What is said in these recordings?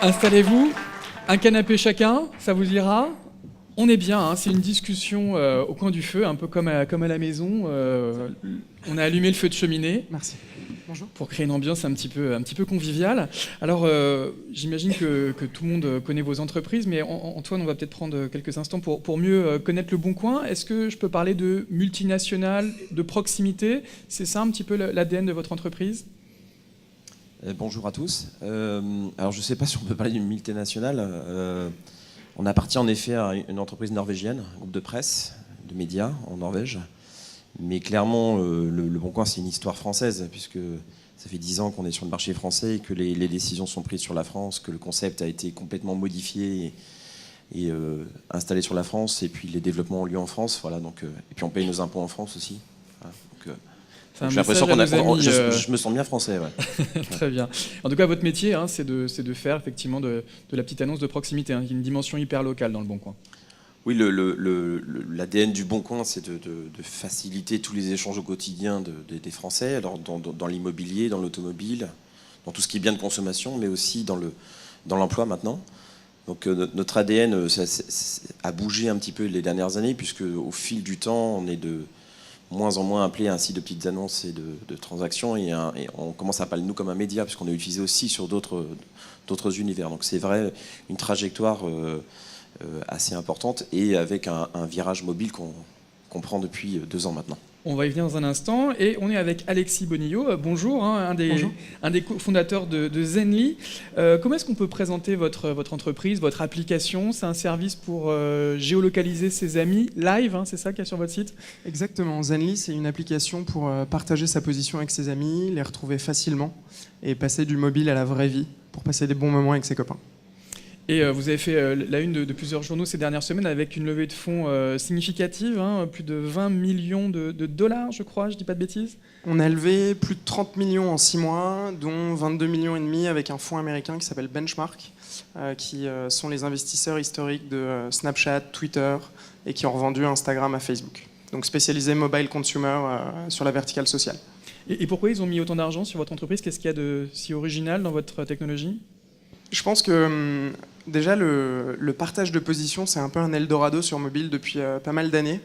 Installez-vous, un canapé chacun, ça vous ira. On est bien, hein, c'est une discussion au coin du feu, un peu comme à la maison. On a allumé le feu de cheminée. Merci. Bonjour. Pour créer une ambiance un petit peu conviviale. Alors, j'imagine que tout le monde connaît vos entreprises, mais Antoine, on va peut-être prendre quelques instants pour mieux connaître Le Bon Coin. Est-ce que je peux parler de multinationale, de proximité? C'est ça un petit peu l'ADN de votre entreprise? Bonjour à tous. Alors, je ne sais pas si on peut parler d'une multinationale. On appartient en effet à une entreprise norvégienne, un groupe de presse, de médias en Norvège. Mais clairement, le Bon Coin, c'est une histoire française, puisque ça fait 10 ans qu'on est sur le marché français et que les décisions sont prises sur la France, que le concept a été complètement modifié et installé sur la France, et puis les développements ont lieu en France. Voilà, donc, et puis on paye nos impôts en France aussi. Voilà, donc, j'ai l'impression je me sens bien français. Ouais. Très bien. En tout cas, votre métier, hein, c'est de faire effectivement de la petite annonce de proximité. Hein. Il y a une dimension hyper locale dans Le Bon Coin. Oui, l'ADN du Bon Coin, c'est de faciliter tous les échanges au quotidien des Français, alors dans l'immobilier, dans l'automobile, dans tout ce qui est bien de consommation, mais aussi dans l'emploi maintenant. Donc notre ADN a bougé un petit peu les dernières années, puisque au fil du temps, on est de moins en moins appelé à un site de petites annonces et de transactions, et on commence à parler de nous comme un média, puisqu'on est utilisé aussi sur d'autres univers. Donc c'est vrai, une trajectoire assez importante, et avec un virage mobile qu'on prend depuis 2 ans maintenant. On va y venir dans un instant, et on est avec Alexis Bonillo. Bonjour, hein, un des fondateurs de Zenly. Comment est-ce qu'on peut présenter votre entreprise, votre application? C'est un service pour géolocaliser ses amis live, hein, c'est ça qu'il y a sur votre site? Exactement. Zenly, c'est une application pour partager sa position avec ses amis, les retrouver facilement et passer du mobile à la vraie vie pour passer des bons moments avec ses copains. Et vous avez fait la une de plusieurs journaux ces dernières semaines avec une levée de fonds significative, hein, plus de 20 millions de dollars, je crois, je dis pas de bêtises. On a levé plus de 30 millions en 6 mois, dont 22,5 millions avec un fonds américain qui s'appelle Benchmark, qui sont les investisseurs historiques de Snapchat, Twitter, et qui ont revendu Instagram à Facebook. Donc spécialisé mobile consumer sur la verticale sociale. Et pourquoi ils ont mis autant d'argent sur votre entreprise? Qu'est-ce qu'il y a de si original dans votre technologie? Je pense que déjà le partage de position, c'est un peu un Eldorado sur mobile depuis pas mal d'années.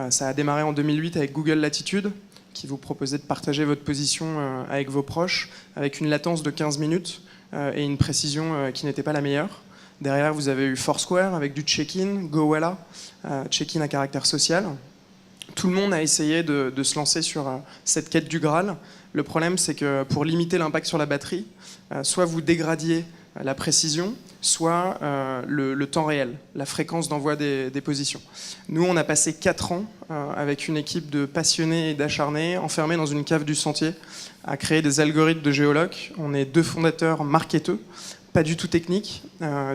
Ça a démarré en 2008 avec Google Latitude, qui vous proposait de partager votre position avec vos proches, avec une latence de 15 minutes et une précision qui n'était pas la meilleure. Derrière, vous avez eu Foursquare avec du check-in, Gowalla, check-in à caractère social. Tout le monde a essayé de se lancer sur cette quête du Graal. Le problème, c'est que pour limiter l'impact sur la batterie, soit vous dégradiez la précision, soit le temps réel, la fréquence d'envoi des positions. Nous, on a passé 4 ans avec une équipe de passionnés et d'acharnés, enfermés dans une cave du Sentier, à créer des algorithmes de géoloc. On est 2 fondateurs marketeux, pas du tout techniques.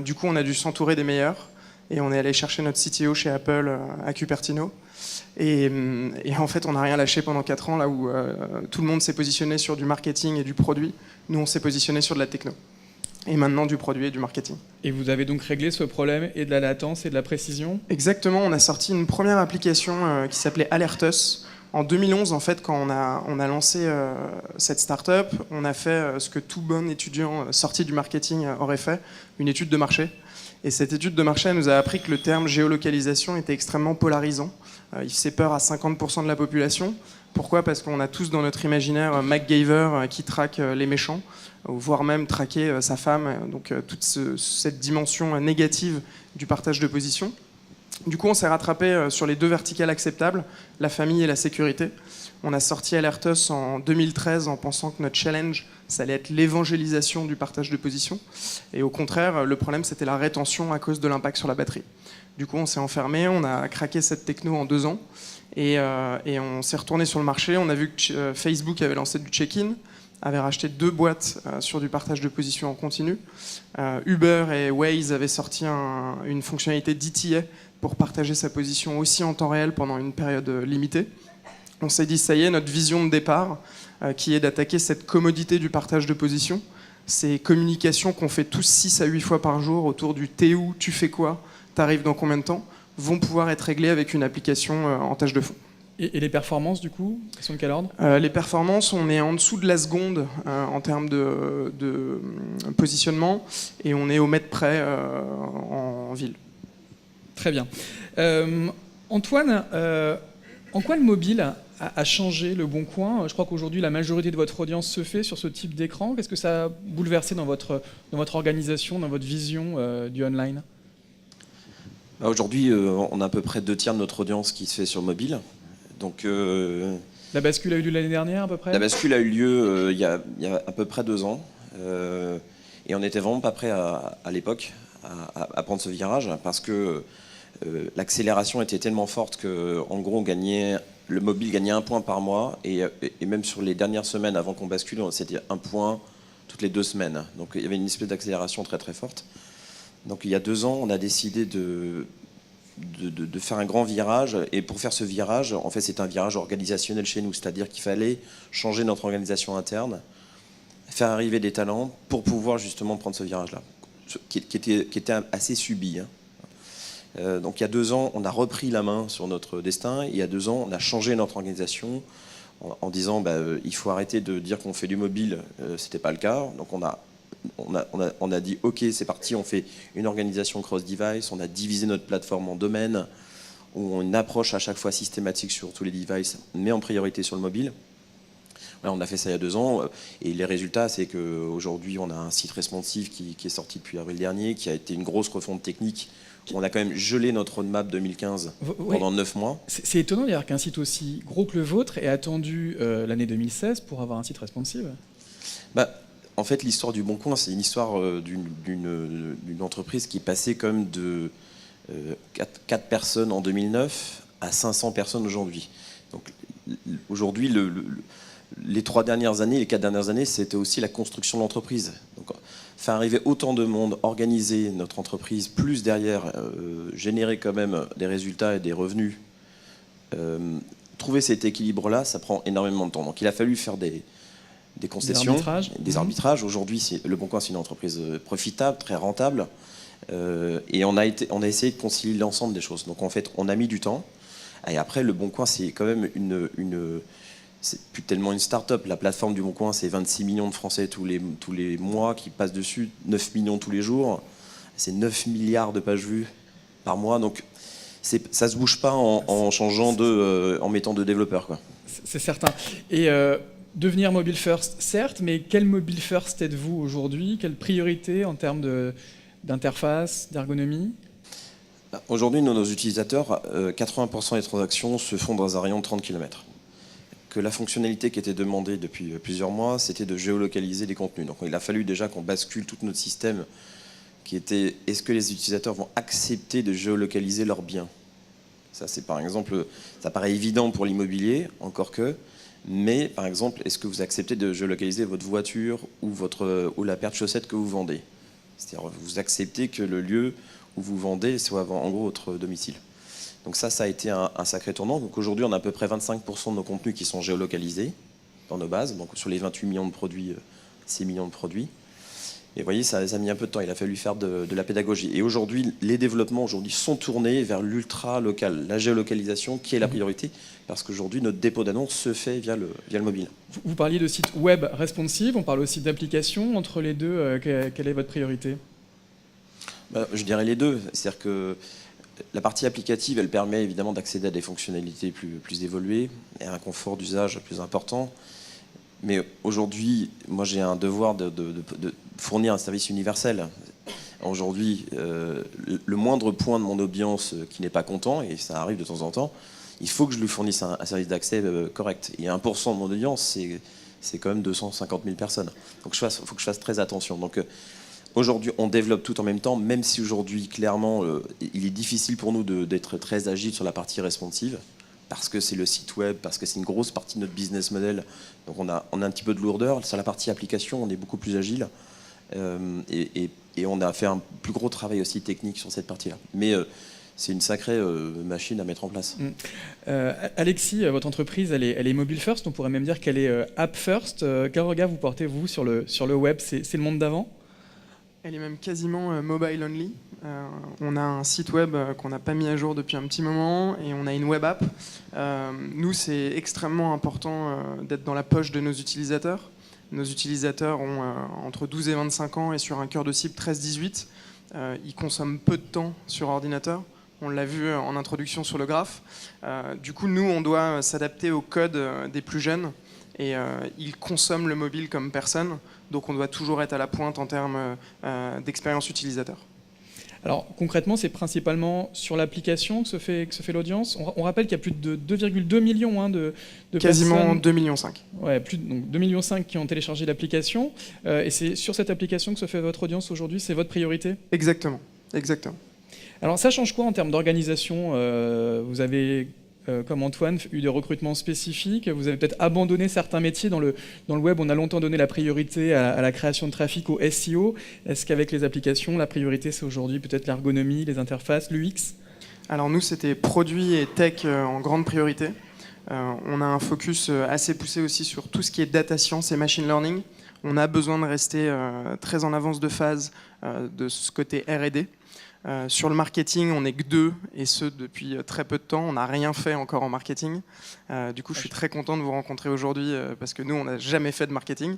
Du coup, on a dû s'entourer des meilleurs, et on est allé chercher notre CTO chez Apple à Cupertino. Et en fait, on n'a rien lâché pendant 4 ans, là où tout le monde s'est positionné sur du marketing et du produit. Nous, on s'est positionné sur de la techno. Et maintenant du produit et du marketing. Et vous avez donc réglé ce problème et de la latence et de la précision? Exactement, on a sorti une première application qui s'appelait Alertus. En 2011, en fait, quand on a lancé cette start-up, on a fait ce que tout bon étudiant sorti du marketing aurait fait, une étude de marché. Et cette étude de marché nous a appris que le terme géolocalisation était extrêmement polarisant. Il faisait peur à 50% de la population. Pourquoi? Parce qu'on a tous dans notre imaginaire MacGyver qui traque les méchants, voire même traquer sa femme, donc toute cette dimension négative du partage de position. Du coup, on s'est rattrapé sur les 2 verticales acceptables, la famille et la sécurité. On a sorti Alertus en 2013 en pensant que notre challenge, ça allait être l'évangélisation du partage de position. Et au contraire, le problème, c'était la rétention à cause de l'impact sur la batterie. Du coup, on s'est enfermé, on a craqué cette techno en 2 ans. Et on s'est retourné sur le marché. On a vu que Facebook avait lancé du check-in, avait racheté 2 boîtes sur du partage de position en continu. Uber et Waze avaient sorti une fonctionnalité d'ETA pour partager sa position aussi en temps réel pendant une période limitée. On s'est dit, ça y est, notre vision de départ, qui est d'attaquer cette commodité du partage de position, ces communications qu'on fait tous 6 à 8 fois par jour autour du « t'es où, tu fais quoi, t'arrives dans combien de temps ?» vont pouvoir être réglés avec une application en tâche de fond. Et les performances, du coup, elles sont de quel ordre? Les performances, on est en dessous de la seconde en termes de positionnement, et on est au mètre près en ville. Très bien. Antoine, en quoi le mobile a changé Le Bon Coin? Je crois qu'aujourd'hui, la majorité de votre audience se fait sur ce type d'écran. Qu'est-ce que ça a bouleversé dans votre organisation, dans votre vision du online? Aujourd'hui, on a à peu près 2 tiers de notre audience qui se fait sur mobile. Donc, La bascule a eu lieu l'année dernière, à peu près? la bascule a eu lieu il y a à peu près 2 ans. Et on n'était vraiment pas prêt à l'époque à prendre ce virage, parce que l'accélération était tellement forte qu'en gros, le mobile gagnait 1 point par mois. Et même sur les dernières semaines avant qu'on bascule, c'était 1 point toutes les 2 semaines. Donc il y avait une espèce d'accélération très très forte. Donc il y a 2 ans, on a décidé de faire un grand virage. Et pour faire ce virage, en fait, c'est un virage organisationnel chez nous. C'est-à-dire qu'il fallait changer notre organisation interne, faire arriver des talents pour pouvoir justement prendre ce virage-là, qui était assez subi. Donc il y a 2 ans, on a repris la main sur notre destin. Il y a 2 ans, on a changé notre organisation en disant il faut arrêter de dire qu'on fait du mobile. C'était pas le cas. Donc on a dit ok, c'est parti, on fait une organisation cross-device, on a divisé notre plateforme en domaines, où on a une approche à chaque fois systématique sur tous les devices, mais en priorité sur le mobile. Voilà, on a fait ça il y a 2 ans, et les résultats, c'est qu'aujourd'hui, on a un site responsive qui est sorti depuis avril dernier, qui a été une grosse refonte technique. On a quand même gelé notre roadmap 2015 pendant 9 mois. C'est étonnant d'ailleurs qu'un site aussi gros que le vôtre ait attendu l'année 2016 pour avoir un site responsive. En fait, l'histoire du Bon Coin, c'est une histoire d'une entreprise qui passait comme de 4 personnes en 2009 à 500 personnes aujourd'hui. Donc aujourd'hui, les 4 dernières années, c'était aussi la construction de l'entreprise. Donc, faire arriver autant de monde, organiser notre entreprise, plus derrière générer quand même des résultats et des revenus, trouver cet équilibre-là, ça prend énormément de temps. Donc il a fallu faire des concessions, des arbitrages. Aujourd'hui, Le Bon Coin, c'est une entreprise profitable, très rentable, et on a essayé de concilier l'ensemble des choses. Donc en fait, on a mis du temps. Et après, Le Bon Coin, c'est quand même c'est plus tellement une start-up. La plateforme du Bon Coin, c'est 26 millions de Français tous les mois qui passent dessus, 9 millions tous les jours. C'est 9 milliards de pages vues par mois. Donc ça se bouge pas en changeant en mettant de développeurs, quoi. C'est certain. Et devenir mobile first, certes, mais quel mobile first êtes-vous aujourd'hui? Quelle priorité en termes d'interface, d'ergonomie? Aujourd'hui, nos utilisateurs, 80% des transactions se font dans un rayon de 30 km. Que la fonctionnalité qui était demandée depuis plusieurs mois, c'était de géolocaliser les contenus. Donc il a fallu déjà qu'on bascule tout notre système qui était, est-ce que les utilisateurs vont accepter de géolocaliser leurs biens? Ça, c'est par exemple, ça paraît évident pour l'immobilier, encore que, mais par exemple, est-ce que vous acceptez de géolocaliser votre voiture ou la paire de chaussettes que vous vendez? C'est-à-dire, vous acceptez que le lieu où vous vendez soit en gros votre domicile. Donc ça a été un sacré tournant. Donc aujourd'hui, on a à peu près 25% de nos contenus qui sont géolocalisés dans nos bases. Donc sur les 28 millions de produits, 6 millions de produits. Et vous voyez, ça a mis un peu de temps. Il a fallu faire de la pédagogie. Et aujourd'hui, les développements sont tournés vers l'ultra local, la géolocalisation qui est la priorité, parce qu'aujourd'hui, notre dépôt d'annonces se fait via le mobile. Vous parliez de site web responsive, on parle aussi d'applications. Entre les deux, quelle est votre priorité? Je dirais les deux. C'est-à-dire que la partie applicative, elle permet évidemment d'accéder à des fonctionnalités plus évoluées et à un confort d'usage plus important. Mais aujourd'hui, moi j'ai un devoir de fournir un service universel. Aujourd'hui, le moindre point de mon audience qui n'est pas content, et ça arrive de temps en temps, il faut que je lui fournisse un service d'accès correct. Et 1% de mon audience, c'est quand même 250 000 personnes. Donc il faut que je fasse très attention. Donc aujourd'hui, on développe tout en même temps, même si aujourd'hui, clairement, il est difficile pour nous d'être très agile sur la partie responsive, parce que c'est le site web, parce que c'est une grosse partie de notre business model. Donc on a un petit peu de lourdeur. Sur la partie application, on est beaucoup plus agile. Et on a fait un plus gros travail aussi technique sur cette partie-là. Mais c'est une sacrée machine à mettre en place. Alexis, votre entreprise, elle est mobile first. On pourrait même dire qu'elle est app first. Quel regard vous portez, vous, sur le web? C'est le monde d'avant? Elle est même quasiment mobile only. On a un site web qu'on n'a pas mis à jour depuis un petit moment et on a une web app. Nous, c'est extrêmement important d'être dans la poche de nos utilisateurs. Nos utilisateurs ont entre 12 et 25 ans et sur un cœur de cible 13-18. Ils consomment peu de temps sur ordinateur. On l'a vu en introduction sur le graphe. Du coup, nous, on doit s'adapter au code des plus jeunes. Et ils consomment le mobile comme personne, donc on doit toujours être à la pointe en termes d'expérience utilisateur. Alors concrètement, c'est principalement sur l'application que se fait l'audience. On rappelle qu'il y a plus de 2,2 millions de quasiment personnes. 2,5 millions. Ouais, donc 2,5 millions qui ont téléchargé l'application. Et c'est sur cette application que se fait votre audience aujourd'hui, c'est votre priorité ? Exactement, exactement. Alors ça change quoi en termes d'organisation ? Vous avez, comme Antoine, eu des recrutements spécifiques. Vous avez peut-être abandonné certains métiers. Dans le web, on a longtemps donné la priorité à la création de trafic, au SEO. Est-ce qu'avec les applications, la priorité, c'est aujourd'hui peut-être l'ergonomie, les interfaces, l'UX ? Alors nous, c'était produit et tech en grande priorité. On a un focus assez poussé aussi sur tout ce qui est data science et machine learning. On a besoin de rester très en avance de phase de ce côté R&D. Sur le marketing, on n'est que 2, et ce depuis très peu de temps. On n'a rien fait encore en marketing. Du coup, je suis très content de vous rencontrer aujourd'hui parce que nous, on n'a jamais fait de marketing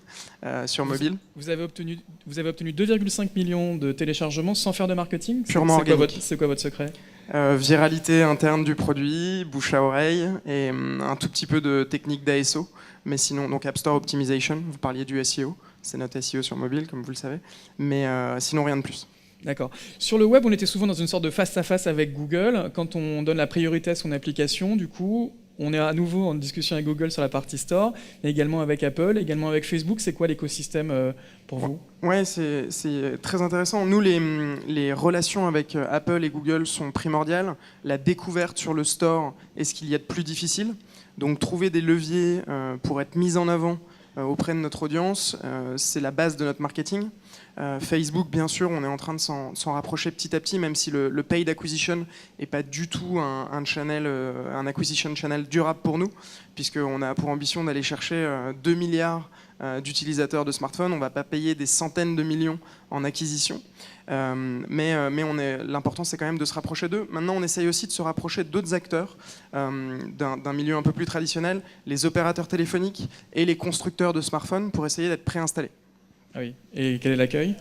sur mobile. Vous avez obtenu 2,5 millions de téléchargements sans faire de marketing ? Purement organique. C'est quoi votre secret ? Viralité interne du produit, bouche à oreille et un tout petit peu de technique d'ASO. Mais sinon, donc App Store Optimization, vous parliez du SEO. C'est notre SEO sur mobile, comme vous le savez. Mais sinon, rien de plus. D'accord. Sur le web, on était souvent dans une sorte de face-à-face avec Google. Quand on donne la priorité à son application, du coup, on est à nouveau en discussion avec Google sur la partie Store, mais également avec Apple, également avec Facebook. C'est quoi l'écosystème pour vous ? Ouais, c'est très intéressant. Nous, les relations avec Apple et Google sont primordiales. La découverte sur le store est ce qu'il y a de plus difficile. Donc, trouver des leviers pour être mis en avant auprès de notre audience, c'est la base de notre marketing. Facebook, bien sûr, on est en train de s'en rapprocher petit à petit, même si le paid acquisition n'est pas du tout un acquisition channel durable pour nous, puisqu'on a pour ambition d'aller chercher 2 milliards d'utilisateurs de smartphones. On ne va pas payer des centaines de millions en acquisition. Mais l'important, c'est quand même de se rapprocher d'eux. Maintenant, on essaye aussi de se rapprocher d'autres acteurs d'un milieu un peu plus traditionnel, les opérateurs téléphoniques et les constructeurs de smartphones, pour essayer d'être préinstallés. Ah oui. Et quel est l'accueil ?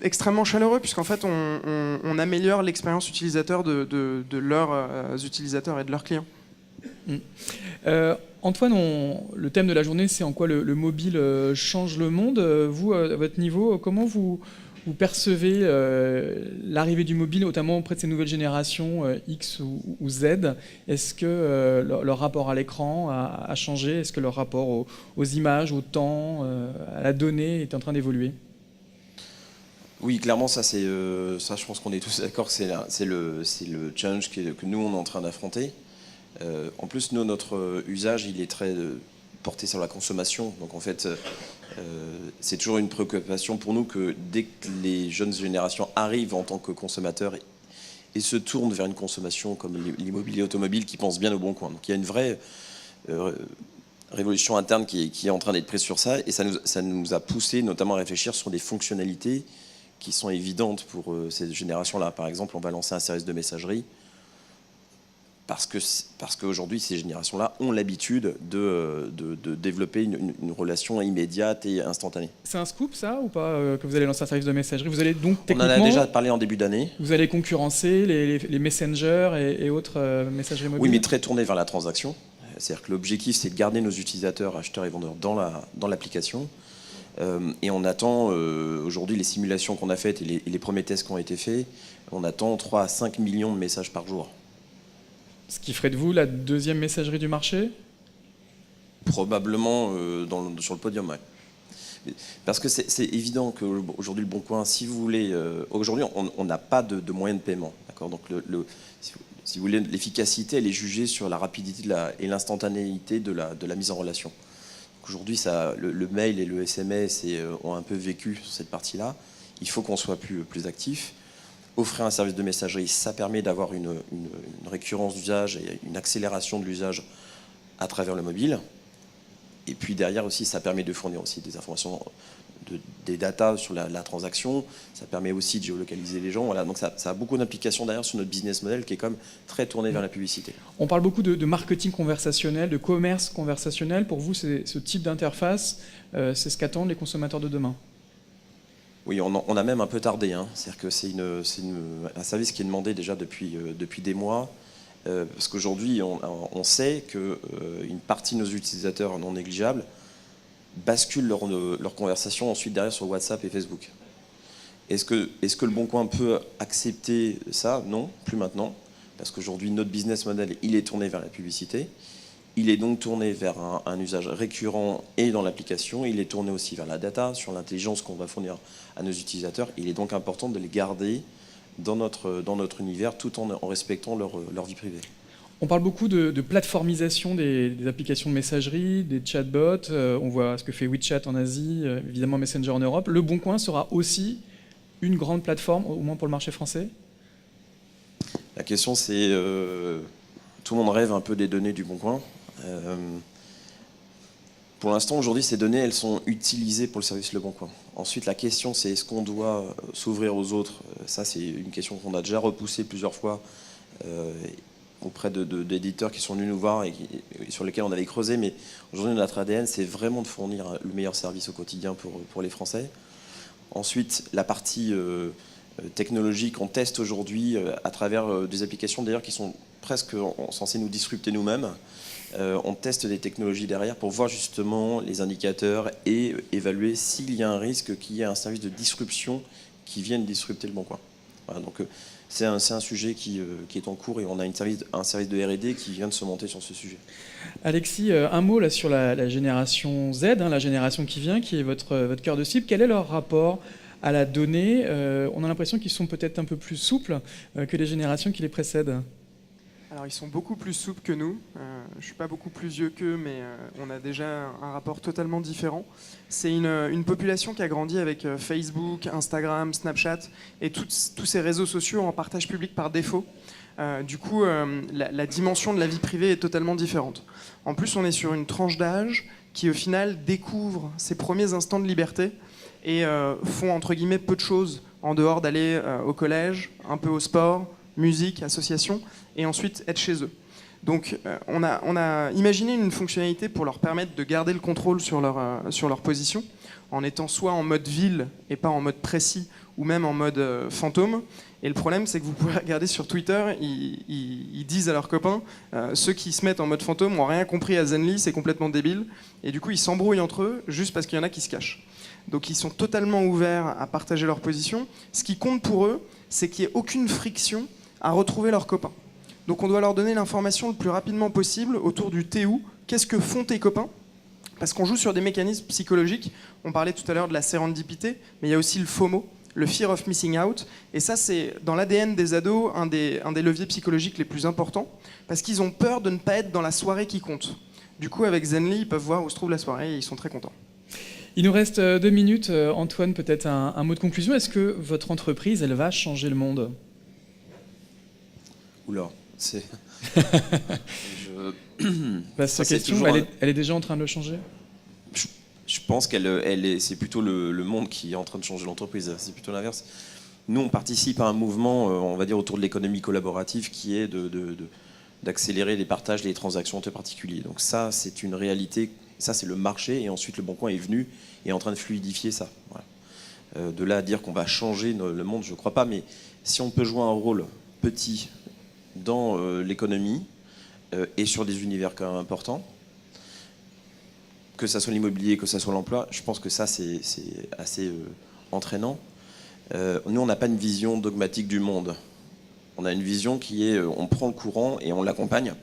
Extrêmement chaleureux, puisqu'en fait, on améliore l'expérience utilisateur de leurs utilisateurs et de leurs clients. Antoine, le thème de la journée, c'est en quoi le mobile change le monde. Vous, à votre niveau, comment vous percevez l'arrivée du mobile, notamment auprès de ces nouvelles générations X ou Z ? Est-ce que leur rapport à l'écran a changé ? Est-ce que leur rapport aux images, au temps, à la donnée est en train d'évoluer ? Oui, clairement, ça, je pense qu'on est tous d'accord, c'est le challenge que nous, on est en train d'affronter. En plus, nous, notre usage, il est très porté sur la consommation. Donc, en fait, c'est toujours une préoccupation pour nous que dès que les jeunes générations arrivent en tant que consommateurs et se tournent vers une consommation comme l'immobilier automobile, qui pense bien au bon coin. Donc, il y a une vraie révolution interne qui est en train d'être prise sur ça, et ça nous a poussé notamment à réfléchir sur des fonctionnalités qui sont évidentes pour ces générations-là. Par exemple, on va lancer un service de messagerie parce qu'aujourd'hui, ces générations-là ont l'habitude de développer une relation immédiate et instantanée. C'est un scoop, ça, ou pas, que vous allez lancer un service de messagerie ? Vous allez donc techniquement... On en a déjà parlé en début d'année. Vous allez concurrencer les messengers et autres messageries mobiles ? Oui, mais très tourné vers la transaction. C'est-à-dire que l'objectif, c'est de garder nos utilisateurs, acheteurs et vendeurs dans l'application. Et on attend, aujourd'hui, les simulations qu'on a faites et les premiers tests qui ont été faits, on attend 3 à 5 millions de messages par jour. Ce qui ferait de vous la deuxième messagerie du marché ? Probablement sur le podium, ouais. Parce que c'est évident qu'aujourd'hui, le Bon Coin, si vous voulez... aujourd'hui, on n'a pas de moyens de paiement. D'accord ? Donc, si vous voulez, l'efficacité, elle est jugée sur la rapidité et l'instantanéité de la mise en relation. Aujourd'hui, le mail et le SMS ont un peu vécu sur cette partie-là. Il faut qu'on soit plus actif. Offrir un service de messagerie, ça permet d'avoir une récurrence d'usage et une accélération de l'usage à travers le mobile. Et puis derrière aussi, ça permet de fournir aussi des informations des datas sur la transaction, ça permet aussi de géolocaliser les gens. Voilà. Donc ça a beaucoup d'implications derrière sur notre business model qui est quand même très tourné vers la publicité. On parle beaucoup de marketing conversationnel, de commerce conversationnel. Pour vous, ce type d'interface, c'est ce qu'attendent les consommateurs de demain? Oui, on a même un peu tardé. Hein. C'est-à-dire que c'est un service qui est demandé déjà depuis des mois. Parce qu'aujourd'hui, on sait qu'une partie de nos utilisateurs non négligeables basculent leur conversation ensuite derrière sur WhatsApp et Facebook. Est-ce que le Boncoin peut accepter ça? Non, plus maintenant. Parce qu'aujourd'hui, notre business model, il est tourné vers la publicité. Il est donc tourné vers un usage récurrent et dans l'application. Il est tourné aussi vers la data, sur l'intelligence qu'on va fournir à nos utilisateurs. Il est donc important de les garder dans notre univers tout en respectant leur vie privée. On parle beaucoup de plateformisation des applications de messagerie, des chatbots. On voit ce que fait WeChat en Asie, évidemment Messenger en Europe. Le Boncoin sera aussi une grande plateforme, au moins pour le marché français? La question, c'est... tout le monde rêve un peu des données du Boncoin. Pour l'instant, aujourd'hui, ces données, elles sont utilisées pour le service Le Bon Coin. Ensuite, la question, c'est est-ce qu'on doit s'ouvrir aux autres? Ça, c'est une question qu'on a déjà repoussée plusieurs fois auprès d'éditeurs qui sont venus nous voir et sur lesquels on avait creusé. Mais aujourd'hui, notre ADN, c'est vraiment de fournir le meilleur service au quotidien pour les Français. Ensuite, la partie technologique, on teste aujourd'hui à travers des applications d'ailleurs qui sont presque censées nous disrupter nous-mêmes. On teste des technologies derrière pour voir justement les indicateurs et évaluer s'il y a un risque qu'il y ait un service de disruption qui vienne disrupter le Bon Coin. Voilà, donc c'est un sujet qui est en cours et on a un service de R&D qui vient de se monter sur ce sujet. Alexis, un mot là sur la génération Z, la génération qui vient, qui est votre cœur de cible. Quel est leur rapport à la donnée? On a l'impression qu'ils sont peut-être un peu plus souples que les générations qui les précèdent. Alors ils sont beaucoup plus souples que nous. Je ne suis pas beaucoup plus vieux qu'eux, mais on a déjà un rapport totalement différent. C'est une population qui a grandi avec Facebook, Instagram, Snapchat et tous ces réseaux sociaux en partage public par défaut. Du coup, la dimension de la vie privée est totalement différente. En plus, on est sur une tranche d'âge qui, au final, découvre ses premiers instants de liberté et font, entre guillemets, peu de choses en dehors d'aller au collège, un peu au sport, musique, association, et ensuite être chez eux. Donc on a imaginé une fonctionnalité pour leur permettre de garder le contrôle sur leur position, en étant soit en mode ville et pas en mode précis, ou même en mode fantôme. Et le problème, c'est que vous pouvez regarder sur Twitter, ils disent à leurs copains, ceux qui se mettent en mode fantôme n'ont rien compris à Zenly, c'est complètement débile. Et du coup, ils s'embrouillent entre eux, juste parce qu'il y en a qui se cachent. Donc ils sont totalement ouverts à partager leur position. Ce qui compte pour eux, c'est qu'il n'y ait aucune friction à retrouver leurs copains. Donc on doit leur donner l'information le plus rapidement possible autour du t'es où, qu'est-ce que font tes copains, parce qu'on joue sur des mécanismes psychologiques. On parlait tout à l'heure de la sérendipité, mais il y a aussi le FOMO, le Fear of Missing Out, et ça c'est dans l'ADN des ados un des leviers psychologiques les plus importants, parce qu'ils ont peur de ne pas être dans la soirée qui compte. Du coup avec Zenly, ils peuvent voir où se trouve la soirée et ils sont très contents. Il nous reste 2 minutes. Antoine, peut-être un mot de conclusion. Est-ce que votre entreprise, elle va changer le monde? Oula, c'est... Cette question, elle est déjà en train de le changer? Je pense c'est plutôt le monde qui est en train de changer l'entreprise. C'est plutôt l'inverse. Nous, on participe à un mouvement, on va dire, autour de l'économie collaborative qui est d'accélérer les partages, les transactions entre particuliers. Donc ça, c'est une réalité. Ça, c'est le marché. Et ensuite, le Bon Coin est venu et est en train de fluidifier ça. Voilà. De là à dire qu'on va changer le monde, je ne crois pas. Mais si on peut jouer un rôle petit dans l'économie et sur des univers quand même importants, que ça soit l'immobilier, que ça soit l'emploi, je pense que ça c'est assez entraînant. Nous on n'a pas une vision dogmatique du monde. On a une vision qui est on prend le courant et on l'accompagne.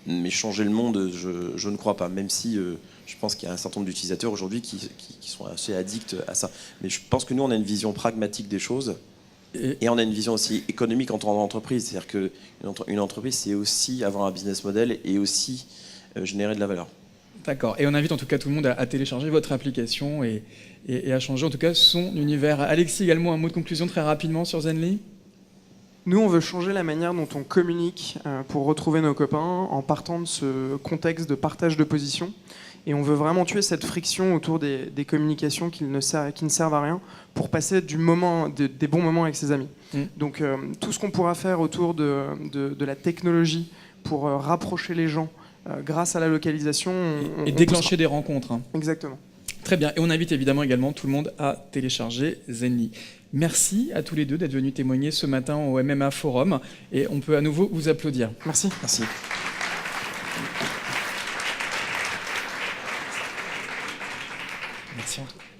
Mais changer le monde, je ne crois pas, même si je pense qu'il y a un certain nombre d'utilisateurs aujourd'hui qui sont assez addicts à ça. Mais je pense que nous on a une vision pragmatique des choses. Et on a une vision aussi économique en tant qu'entreprise. C'est-à-dire qu'une entreprise, c'est aussi avoir un business model et aussi générer de la valeur. D'accord. Et on invite en tout cas tout le monde à télécharger votre application et à changer en tout cas son univers. Alexis, également un mot de conclusion très rapidement sur Zenly? Nous, on veut changer la manière dont on communique pour retrouver nos copains en partant de ce contexte de partage de position. Et on veut vraiment tuer cette friction autour des communications qui ne servent à rien pour passer des bons moments avec ses amis. Donc tout ce qu'on pourra faire autour de la technologie pour rapprocher les gens grâce à la localisation. Et déclencher des rencontres. Hein. Exactement. Très bien. Et on invite évidemment également tout le monde à télécharger Zenly. Merci à tous les deux d'être venus témoigner ce matin au MMA Forum. Et on peut à nouveau vous applaudir. Merci. Merci. Merci Antoine.